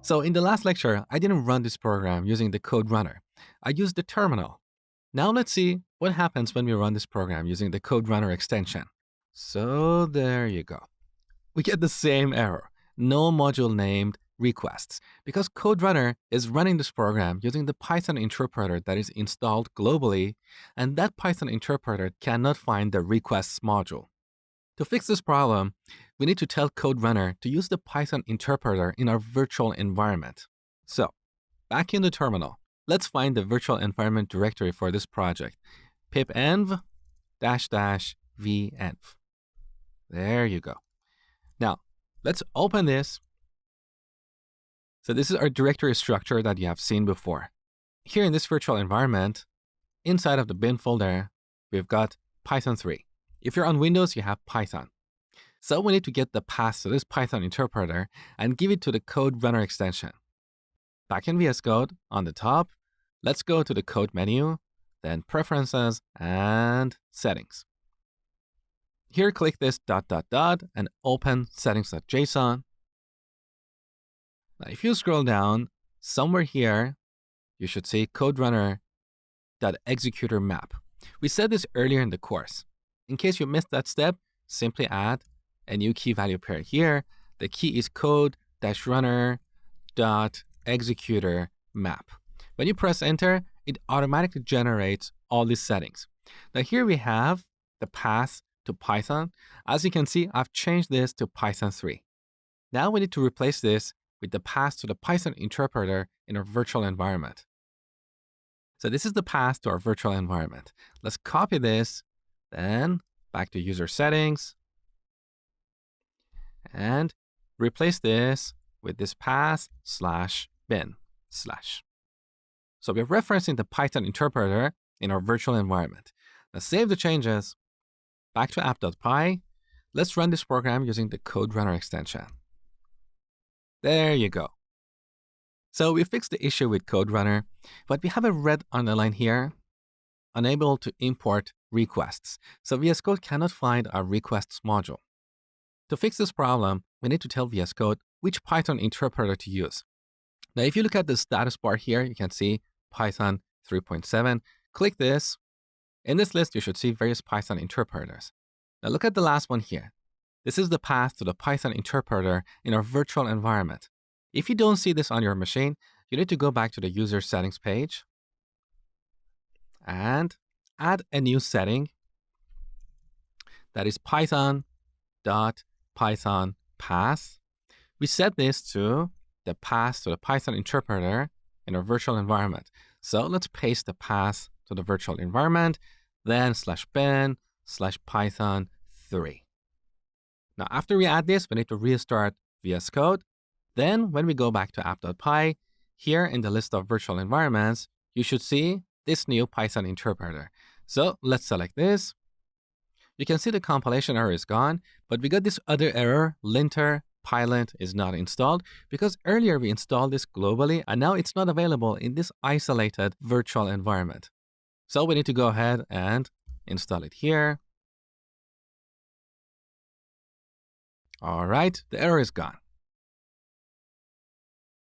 So in the last lecture, I didn't run this program using the code runner. I used the terminal. Now let's see what happens when we run this program using the code runner extension. So there you go. We get the same error. No module named requests, because code runner is running this program using the Python interpreter that is installed globally, and that Python interpreter cannot find the requests module. To fix this problem, we need to tell code runner to use the Python interpreter in our virtual environment. So back in the terminal, let's find the virtual environment directory for this project. pipenv --venv. There you go. Now, let's open this. So this is our directory structure that you have seen before. Here in this virtual environment, inside of the bin folder, we've got Python 3. If you're on Windows, you have Python. So we need to get the path to this Python interpreter and give it to the code runner extension. Back in VSCode, on the top, let's go to the code menu, then preferences and settings. Here, click this ... and open settings.json. Now, if you scroll down, somewhere here, you should see code runner.executor map. We said this earlier in the course. In case you missed that step, simply add a new key value pair here. The key is code-runner.executor map. When you press enter, it automatically generates all these settings. Now here we have the path to Python. As you can see, I've changed this to Python 3. Now we need to replace this with the path to the Python interpreter in our virtual environment. So this is the path to our virtual environment. Let's copy this, then back to user settings, and replace this with this path /bin/. So we're referencing the Python interpreter in our virtual environment. Now save the changes, back to app.py. Let's run this program using the code runner extension. There you go. So we fixed the issue with code runner, but we have a red underline here, unable to import requests. So VS Code cannot find our requests module. To fix this problem, we need to tell VS Code which Python interpreter to use. Now, if you look at the status bar here, you can see Python 3.7. Click this. In this list, you should see various Python interpreters. Now look at the last one here. This is the path to the Python interpreter in our virtual environment. If you don't see this on your machine, you need to go back to the user settings page and add a new setting that is python.python path. We set this to the path to the Python interpreter in our virtual environment. So let's paste the path to the virtual environment, then /bin/python3. Now, after we add this, we need to restart VS Code. Then when we go back to app.py, here in the list of virtual environments, you should see this new Python interpreter. So let's select this. You can see the compilation error is gone, but we got this other error, linter pilot is not installed, because earlier we installed this globally and now it's not available in this isolated virtual environment. So we need to go ahead and install it here. All right, the error is gone.